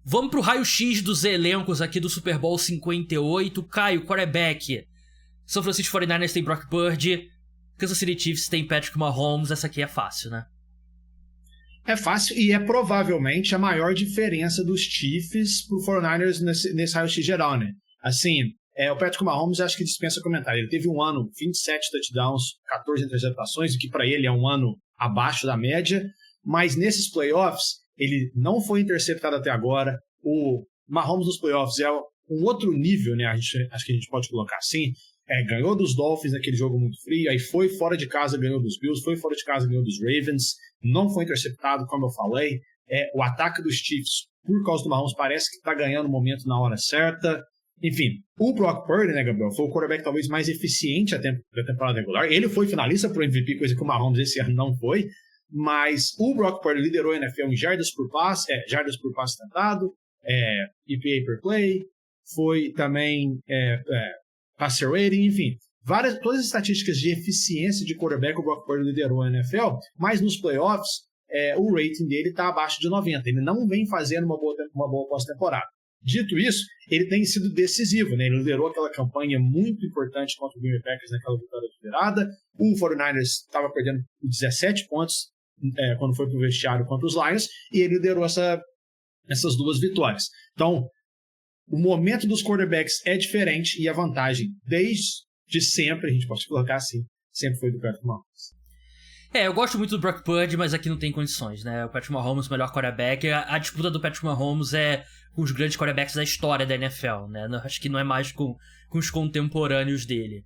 Vamos pro raio-x dos elencos aqui do Super Bowl 58. Caio, quarterback. São Francisco 49ers tem Brock Purdy. Kansas City Chiefs tem Patrick Mahomes. Essa aqui é fácil, né? É fácil e é provavelmente a maior diferença dos Chiefs pro 49ers nesse raio-x geral, né? Assim, o Patrick Mahomes acho que dispensa comentário. Ele teve um ano, 27 touchdowns, 14 interceptações, o que para ele é um ano abaixo da média. Mas nesses playoffs, ele não foi interceptado até agora. O Mahomes nos playoffs é um outro nível, né? Acho que a gente pode colocar assim. Ganhou dos Dolphins naquele jogo muito frio, aí foi fora de casa, ganhou dos Bills, foi fora de casa, ganhou dos Ravens, não foi interceptado, como eu falei. O ataque dos Chiefs, por causa do Mahomes, parece que está ganhando o momento na hora certa. Enfim, o Brock Purdy, né, Gabriel, foi o quarterback talvez mais eficiente da temporada regular. Ele foi finalista para o MVP, coisa que o Mahomes esse ano não foi. Mas o Brock Purdy liderou a NFL em jardas por passe tentado, EPA per play, foi também passer rating, enfim, todas as estatísticas de eficiência de quarterback o Brock Purdy liderou a NFL, mas nos playoffs o rating dele está abaixo de 90, ele não vem fazendo uma boa pós-temporada. Dito isso, ele tem sido decisivo, né? Ele liderou aquela campanha muito importante contra o Green Bay Packers naquela vitória de virada, o 49ers estava perdendo 17 pontos quando foi para o vestiário contra os Lions, e ele liderou essas duas vitórias. Então, o momento dos quarterbacks é diferente e a vantagem, desde sempre, a gente pode colocar assim, sempre foi do Patrick Mahomes. Eu gosto muito do Brock Purdy, mas aqui não tem condições, né? O Patrick Mahomes, o melhor quarterback. A disputa do Patrick Mahomes é com os grandes quarterbacks da história da NFL, né? Acho que não é mais com os contemporâneos dele.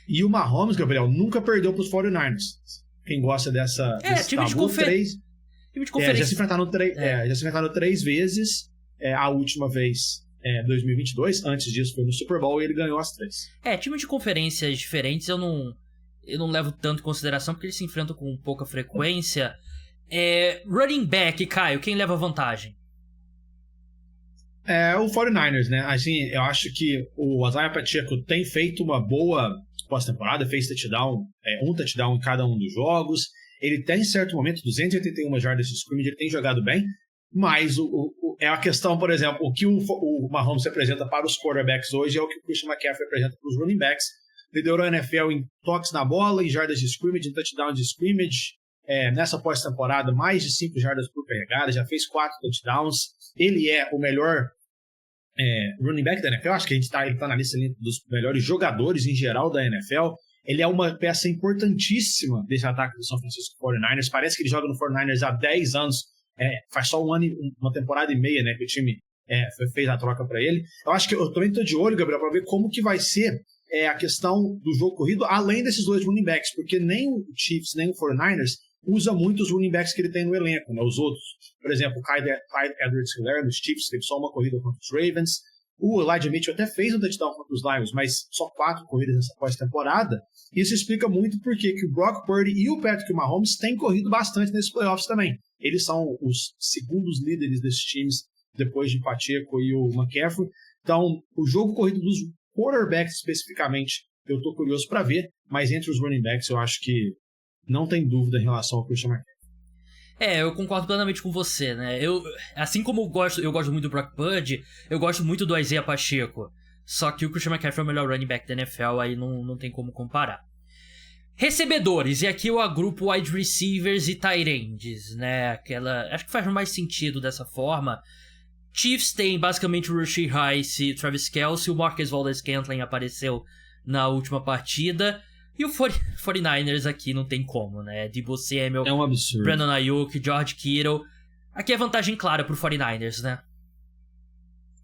E o Mahomes, Gabriel, nunca perdeu para os 49ers. Quem gosta desse time tabu, de conferência. Já se enfrentaram 3 vezes, a última vez 2022, antes disso foi no Super Bowl e ele ganhou as 3. Time de conferências diferentes eu não levo tanto em consideração porque eles se enfrentam com pouca frequência. Running back, Caio, quem leva vantagem? O 49ers, né? Assim, eu acho que o Isaiah Pacheco tem feito uma boa pós-temporada, fez touchdown, um touchdown em cada um dos jogos. Ele tem, em certo momento, 281 jardas de scrimmage, ele tem jogado bem, mas é a questão, por exemplo, o que o Mahomes representa para os quarterbacks hoje é o que o Christian McCaffrey representa para os running backs. Liderou a NFL em toques na bola, em jardas de scrimmage, em touchdown de scrimmage. Nessa pós-temporada, mais de 5 jardas por carregada, já fez 4 touchdowns. Ele é o melhor running back da NFL, acho que ele tá na lista dos melhores jogadores em geral da NFL. Ele é uma peça importantíssima desse ataque do São Francisco 49ers. Parece que ele joga no 49ers há 10 anos. Faz só uma temporada e meia, né, que o time fez a troca para ele. Eu acho que eu também estou de olho, Gabriel, para ver como que vai ser a questão do jogo corrido, além desses 2 running backs, porque nem o Chiefs, nem o 49ers usa muito os running backs que ele tem no elenco, né? Os outros, por exemplo, o Clyde Edwards-Helaire nos Chiefs teve só uma corrida contra os Ravens. O Elijah Mitchell até fez um touchdown contra os Lions, mas só 4 corridas nessa pós-temporada. Isso explica muito porque que o Brock Purdy e o Patrick Mahomes têm corrido bastante nesses playoffs também. Eles são os segundos líderes desses times, depois de Pacheco e o McCaffrey. Então, o jogo corrido dos quarterbacks especificamente, eu estou curioso para ver, mas entre os running backs eu acho que não tem dúvida em relação ao Christian McCaffrey. Eu concordo plenamente com você, né? Assim como eu gosto muito do Brock Purdy, eu gosto muito do Isaiah Pacheco. Só que o Christian McCaffrey é o melhor running back da NFL, aí não tem como comparar. Recebedores, e aqui eu agrupo wide receivers e tight ends, né? Acho que faz mais sentido dessa forma. Chiefs tem basicamente o Rashee Rice e o Travis Kelce, o Marquez Valdes-Scantling apareceu na última partida. E o 49ers aqui não tem como, né? Deebo Samuel, é um absurdo. Brandon Ayuk, George Kittle. Aqui é vantagem clara pro 49ers, né?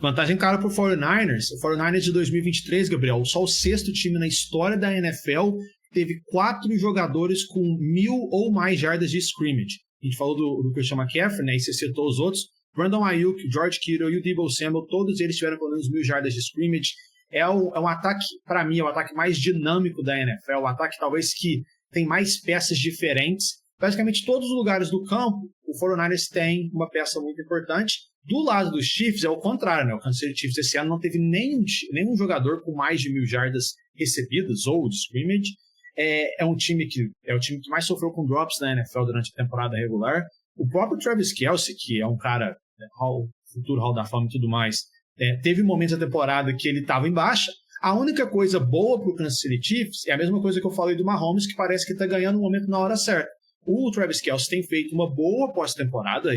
Vantagem clara pro 49ers. O 49ers de 2023, Gabriel, só o 6º time na história da NFL teve 4 jogadores com 1.000 ou mais jardas de scrimmage. A gente falou do Christian McCaffrey, né? E você citou os outros. Brandon Ayuk, George Kittle e o Deebo Samuel, todos eles tiveram pelo menos 1.000 jardas de scrimmage. É um ataque, para mim, é o ataque mais dinâmico da NFL, o ataque talvez que tem mais peças diferentes. Praticamente todos os lugares do campo, o 49ers tem uma peça muito importante. Do lado dos Chiefs é o contrário, né? O Kansas City Chiefs esse ano não teve nenhum jogador com mais de 1.000 jardas recebidas ou de scrimmage. É o time que mais sofreu com drops na NFL durante a temporada regular. O próprio Travis Kelce, que é um cara futuro Hall da Fama e tudo mais, teve momentos da temporada que ele estava em baixa. A única coisa boa para o Kansas City Chiefs é a mesma coisa que eu falei do Mahomes, que parece que está ganhando um momento na hora certa. O Travis Kelce tem feito uma boa pós-temporada,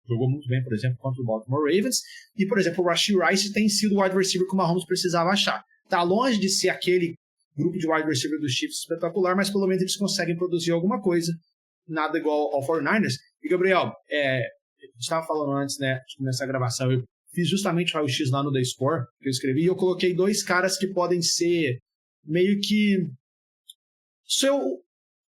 jogou muito bem, por exemplo, contra o Baltimore Ravens, e, por exemplo, o Rashee Rice tem sido o wide receiver que o Mahomes precisava achar. Está longe de ser aquele grupo de wide receiver dos Chiefs espetacular, mas pelo menos eles conseguem produzir alguma coisa, nada igual ao 49ers. E, Gabriel, a gente estava falando antes, né, de começar a gravação, eu fiz justamente o raio-x lá no The Score, que eu escrevi, e eu coloquei 2 caras que podem ser meio que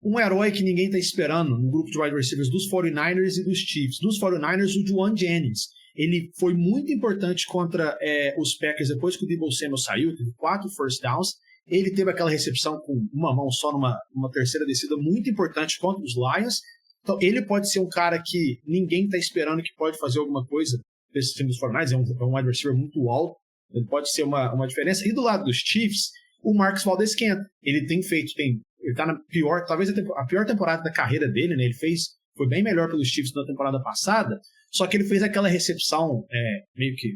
um herói que ninguém está esperando no grupo de wide receivers dos 49ers e dos Chiefs. Dos 49ers, o Juwan Jennings. Ele foi muito importante contra os Packers depois que o Deebo Samuel saiu, teve 4 first downs. Ele teve aquela recepção com uma mão só numa terceira descida muito importante contra os Lions. Então, ele pode ser um cara que ninguém está esperando que pode fazer alguma coisa desse time dos 49ers. É um wide receiver muito alto. Ele pode ser uma diferença. E do lado dos Chiefs, o Marcus Valdes-Scantling. Ele tem feito... Ele está na pior, talvez a pior temporada da carreira dele, né? Foi bem melhor pelos Chiefs na temporada passada, só que ele fez aquela recepção meio que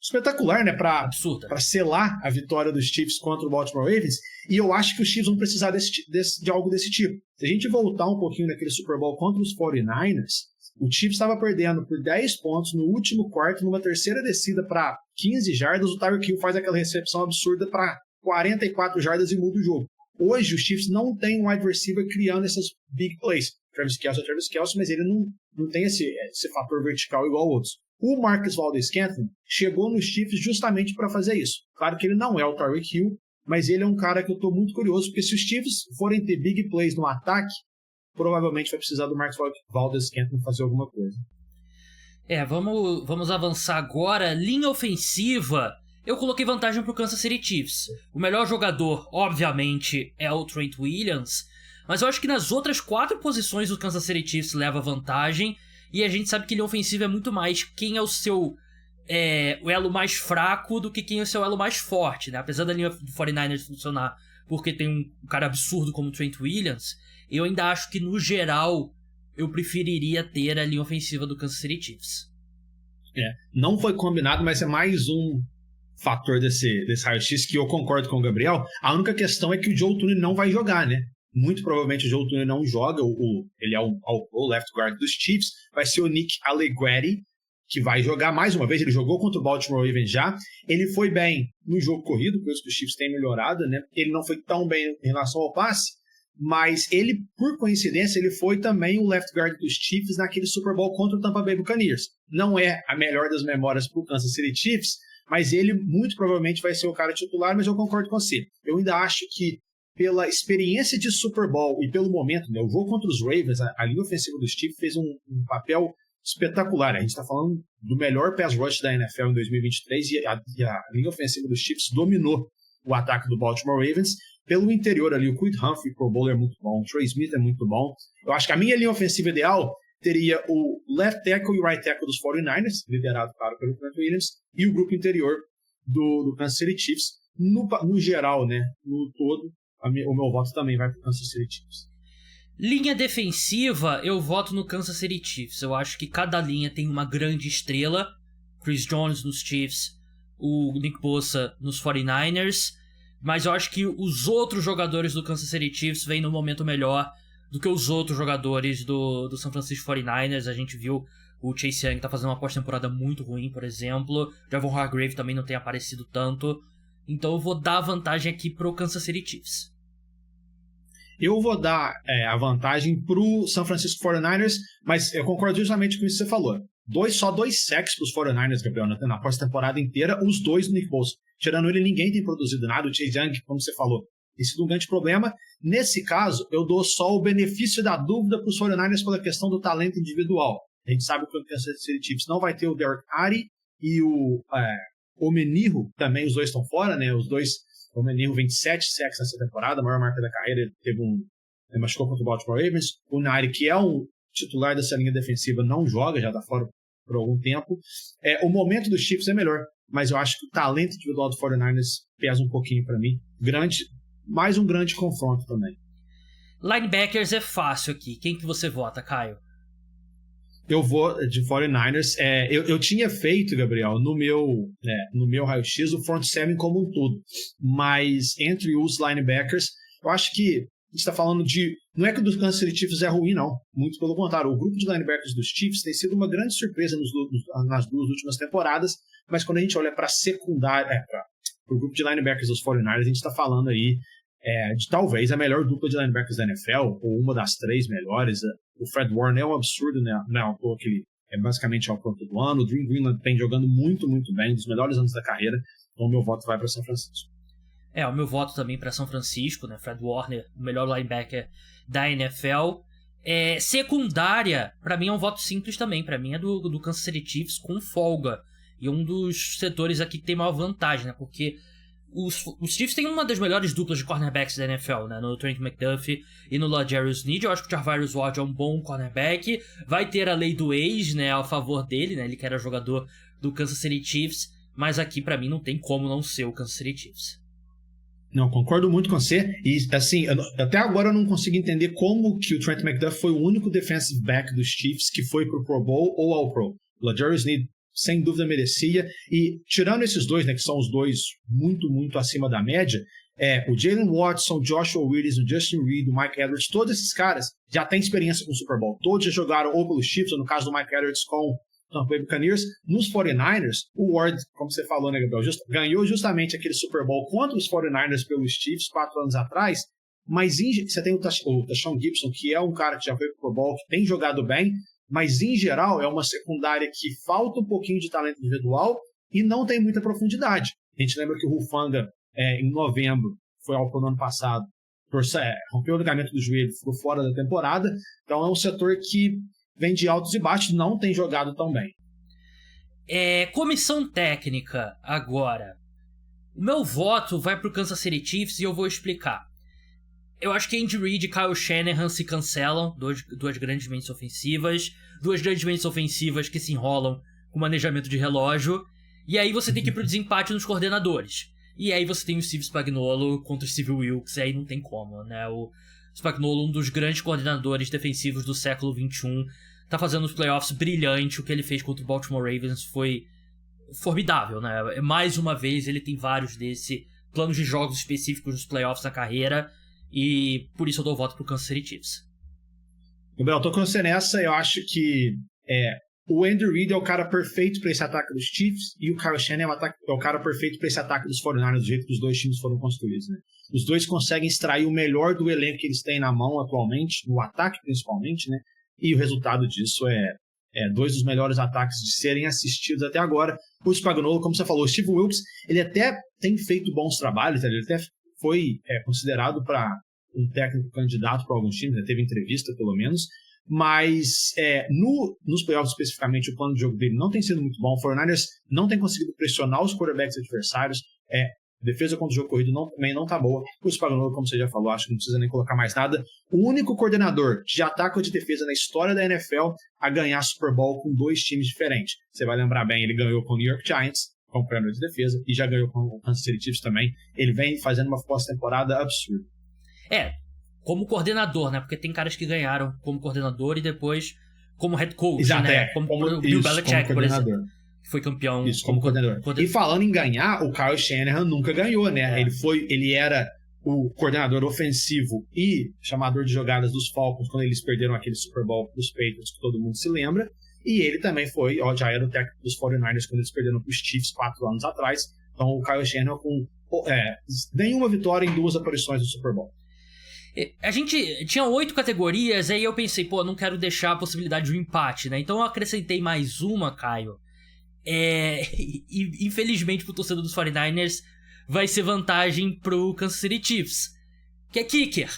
espetacular, né? Para selar a vitória dos Chiefs contra o Baltimore Ravens, e eu acho que os Chiefs vão precisar de algo desse tipo. Se a gente voltar um pouquinho naquele Super Bowl contra os 49ers, o Chiefs estava perdendo por 10 pontos no último quarto, numa terceira descida para 15 jardas, o Tyreek Hill faz aquela recepção absurda para 44 jardas e muda o jogo. Hoje, os Chiefs não tem um wide receiver criando essas big plays. Travis Kelce, mas ele não tem esse fator vertical igual outros. O Marcus Valdes-Scantling chegou nos Chiefs justamente para fazer isso. Claro que ele não é o Tyreek Hill, mas ele é um cara que eu estou muito curioso, porque se os Chiefs forem ter big plays no ataque, provavelmente vai precisar do Marcus Valdes-Scantling fazer alguma coisa. Vamos avançar agora. Linha ofensiva. Eu coloquei vantagem pro Kansas City Chiefs. O melhor jogador, obviamente, é o Trent Williams, mas eu acho que nas outras 4 posições o Kansas City Chiefs leva vantagem, e a gente sabe que linha ofensiva é muito mais quem é o seu o elo mais fraco do que quem é o seu elo mais forte, né? Apesar da linha do 49ers funcionar porque tem um cara absurdo como o Trent Williams, eu ainda acho que, no geral, eu preferiria ter a linha ofensiva do Kansas City Chiefs. Não foi combinado, mas é mais um fator desse raio-x que eu concordo com o Gabriel. A única questão é que o Joe Thuney não vai jogar, né? Muito provavelmente o Joe Thuney não joga. Ele é o left guard dos Chiefs. Vai ser o Nick Allegretti que vai jogar mais uma vez. Ele jogou contra o Baltimore Ravens já. Ele foi bem no jogo corrido, por isso que os Chiefs têm melhorado, né? Ele não foi tão bem em relação ao passe, mas ele, por coincidência, ele foi também o left guard dos Chiefs naquele Super Bowl contra o Tampa Bay Buccaneers. Não é a melhor das memórias para o Kansas City Chiefs, mas ele muito provavelmente vai ser o cara titular, mas eu concordo com você. Eu ainda acho que, pela experiência de Super Bowl e pelo momento, né, o jogo contra os Ravens, a linha ofensiva dos Chiefs fez um papel espetacular. A gente está falando do melhor pass rush da NFL em 2023 e a linha ofensiva dos Chiefs dominou o ataque do Baltimore Ravens. Pelo interior ali, o Creed Humphrey, Pro Bowler, é muito bom, o Trey Smith é muito bom. Eu acho que a minha linha ofensiva ideal teria o left tackle e o right tackle dos 49ers, liderado, claro, pelo Trent Williams, e o grupo interior do Kansas City Chiefs. No geral, né, no todo, o meu voto também vai para o Kansas City Chiefs. Linha defensiva, eu voto no Kansas City Chiefs. Eu acho que cada linha tem uma grande estrela. Chris Jones nos Chiefs, o Nick Bosa nos 49ers. Mas eu acho que os outros jogadores do Kansas City Chiefs vêm no momento melhor do que os outros jogadores do San Francisco 49ers. A gente viu o Chase Young tá fazendo uma pós-temporada muito ruim, por exemplo. Javon Hargrave também não tem aparecido tanto. Então eu vou dar a vantagem aqui pro Kansas City Chiefs. Eu vou dar a vantagem pro San Francisco 49ers, mas eu concordo justamente com isso que você falou. Só dois sacks pros 49ers, Gabriel, na pós-temporada inteira, os dois do Nick Bosa. Tirando ele, ninguém tem produzido nada. O Chase Young, como você falou, tem sido um grande problema. Nesse caso, eu dou só o benefício da dúvida para os 49ers pela questão do talento individual. A gente sabe que o Kansas City Chiefs não vai ter o Derek Ari e o Omenihu, também os dois estão fora, né? Os dois, o Omenihu 27 sacks nessa temporada, a maior marca da carreira, ele machucou contra o Baltimore Ravens. O Nari, que é um titular dessa linha defensiva, não joga, já está fora por algum tempo. O momento dos Chiefs é melhor, mas eu acho que o talento individual do 49ers pesa um pouquinho para mim. Mais um grande confronto também. Linebackers é fácil aqui. Quem que você vota, Caio? Eu vou de 49ers. Eu tinha feito, Gabriel, no meu raio-x, o front seven como um todo. Mas entre os linebackers, eu acho que a gente está falando de... Não é que o do Kansas City Chiefs é ruim, não. Muito pelo contrário. O grupo de linebackers dos Chiefs tem sido uma grande surpresa nas 2 últimas temporadas. Mas quando a gente olha para a secundária, para o grupo de linebackers dos 49ers, a gente está falando aí de talvez a melhor dupla de linebackers da NFL, ou uma das 3 melhores. O Fred Warner é um absurdo, né? Que ele basicamente ao ponto do ano. O Dream Greenland tem jogando muito, muito bem, um dos melhores anos da carreira. Então o meu voto vai para São Francisco. O meu voto também para São Francisco, né? Fred Warner, o melhor linebacker da NFL. Secundária, para mim é um voto simples também. Para mim é do Kansas City Chiefs com folga. E um dos setores aqui que tem maior vantagem, né? Porque os Chiefs têm uma das melhores duplas de cornerbacks da NFL, né? No Trent McDuffie e no L'Jarius Sneed. Eu acho que o Charvarius Ward é um bom cornerback. Vai ter a lei do ex, né? A favor dele, né? Ele que era jogador do Kansas City Chiefs. Mas aqui, para mim, não tem como não ser o Kansas City Chiefs. Não, concordo muito com você. E, assim, até agora eu não consigo entender como que o Trent McDuffie foi o único defensive back dos Chiefs que foi pro Pro Bowl ou ao Pro. O L'Jarius Sneed, sem dúvida, merecia. E, tirando esses dois, né, que são os dois muito, muito acima da média, o Jalen Watson, Joshua Willis, o Justin Reed, o Mike Edwards, todos esses caras já têm experiência com o Super Bowl. Todos já jogaram ou pelos Chiefs, ou no caso do Mike Edwards, com Tampa Bay Buccaneers. Nos 49ers, o Ward, como você falou, né, Gabriel, ganhou justamente aquele Super Bowl contra os 49ers pelos Chiefs 4 anos atrás, mas você tem o Tashawn Gibson, que é um cara que já foi pro Pro Bowl, que tem jogado bem, mas em geral é uma secundária que falta um pouquinho de talento individual e não tem muita profundidade. A gente lembra que o Hufanga, em novembro, foi ao ano passado, rompeu o ligamento do joelho, ficou fora da temporada, então é um setor que vem de altos e baixos, não tem jogado tão bem. Comissão técnica, agora. O meu voto vai pro Kansas City Chiefs e eu vou explicar. Eu acho que Andy Reid e Kyle Shanahan se cancelam, duas grandes mentes ofensivas, que se enrolam com manejamento de relógio, e aí você tem que ir pro desempate nos coordenadores. E aí você tem o Steve Spagnuolo contra o Steve Wilkes, e aí não tem como, né? O Spagnuolo, um dos grandes coordenadores defensivos do século XXI, tá fazendo os playoffs brilhante. O que ele fez contra o Baltimore Ravens foi formidável, né? Mais uma vez, ele tem vários planos de jogos específicos nos playoffs na carreira, e por isso eu dou voto pro Kansas City Chiefs. Gabriel, tô com você nessa. Eu acho que o Andy Reid é o cara perfeito para esse ataque dos Chiefs e o Kyle Shanahan é o cara perfeito para esse ataque dos 49ers, do jeito que os dois times foram construídos, né? Os dois conseguem extrair o melhor do elenco que eles têm na mão atualmente, no ataque principalmente, né? E o resultado disso é 2 dos melhores ataques de serem assistidos até agora. O Spagnuolo, como você falou, o Steve Wilkes, ele até tem feito bons trabalhos, ele até foi considerado para um técnico candidato para alguns times, teve entrevista pelo menos, mas nos playoffs especificamente o plano de jogo dele não tem sido muito bom. O 49ers não tem conseguido pressionar os quarterbacks adversários, defesa contra o jogo corrido também não tá boa. O Spagnuolo, como você já falou, acho que não precisa nem colocar mais nada. O único coordenador de ataque ou de defesa na história da NFL a ganhar Super Bowl com 2 times diferentes. Você vai lembrar bem, ele ganhou com o New York Giants como coordenador de defesa e já ganhou com o Kansas City Chiefs também. Ele vem fazendo uma pós-temporada absurda. Como coordenador, né? Porque tem caras que ganharam como coordenador e depois como head coach, exato, né? Como o Bill Belichick, por exemplo. Foi campeão. Isso, como coordenador. E falando em ganhar, o Kyle Shanahan nunca ganhou, né? Ele era o coordenador ofensivo e chamador de jogadas dos Falcons quando eles perderam aquele Super Bowl dos Patriots, que todo mundo se lembra. E ele também já era o técnico dos 49ers quando eles perderam para os Chiefs 4 anos atrás. Então o Kyle Shanahan com nenhuma vitória em 2 aparições no Super Bowl. A gente tinha 8 categorias, aí eu pensei, não quero deixar a possibilidade de um empate, né? Então eu acrescentei mais uma, Caio. E infelizmente pro torcedor dos 49ers vai ser vantagem pro Kansas City Chiefs, que é kicker.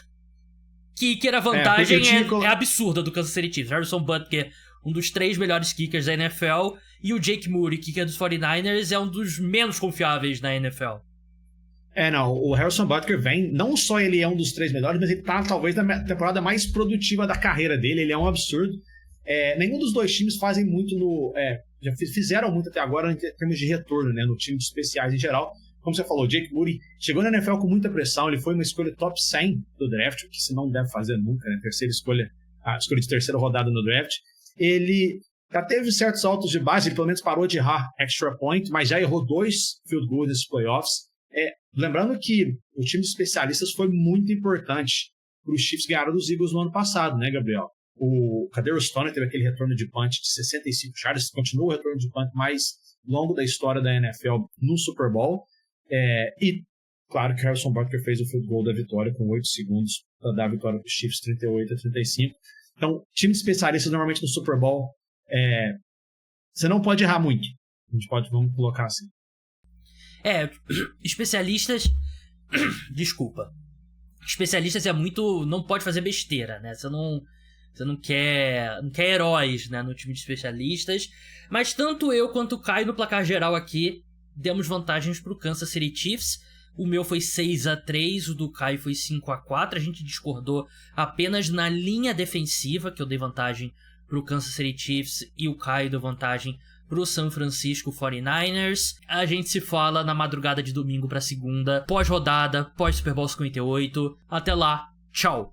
Kicker, a vantagem é absurda do Kansas City Chiefs. Harrison Butker, um dos 3 melhores kickers da NFL, e o Jake Moody, kicker dos 49ers, é um dos menos confiáveis na NFL. O Harrison Butker não só ele é um dos 3 melhores, mas ele tá talvez na temporada mais produtiva da carreira dele. Ele é um absurdo. Nenhum dos 2 times fazem muito já fizeram muito até agora em termos de retorno, né, no time de especiais em geral. Como você falou, Jake Moody chegou na NFL com muita pressão, ele foi uma escolha top 100 do draft, que se não deve fazer nunca, né, a escolha de terceira rodada no draft. ele já teve certos altos de base, ele pelo menos parou de errar extra point, mas já errou 2 field goals nesses playoffs. Lembrando que o time de especialistas foi muito importante para os Chiefs ganharem dos Eagles no ano passado, né, Gabriel? O Kadarius Toney teve aquele retorno de punt de 65 jardas, continua o retorno de punt mais longo da história da NFL no Super Bowl. E, claro, que Harrison Butker fez o field goal da vitória com 8 segundos para dar a vitória para os Chiefs 38-35. Então, time de especialistas normalmente no Super Bowl, você não pode errar muito. Vamos colocar assim. Especialistas... Desculpa. Especialistas não pode fazer besteira, né? Você não quer heróis, né, no time de especialistas. Mas tanto eu quanto o Caio no placar geral aqui demos vantagens pro Kansas City Chiefs. O meu foi 6-3, o do Caio foi 5-4. A gente discordou apenas na linha defensiva, que eu dei vantagem pro Kansas City Chiefs e o Caio deu vantagem pro San Francisco 49ers. A gente se fala na madrugada de domingo pra segunda, pós-rodada, pós-Super Bowl 58. Até lá, tchau!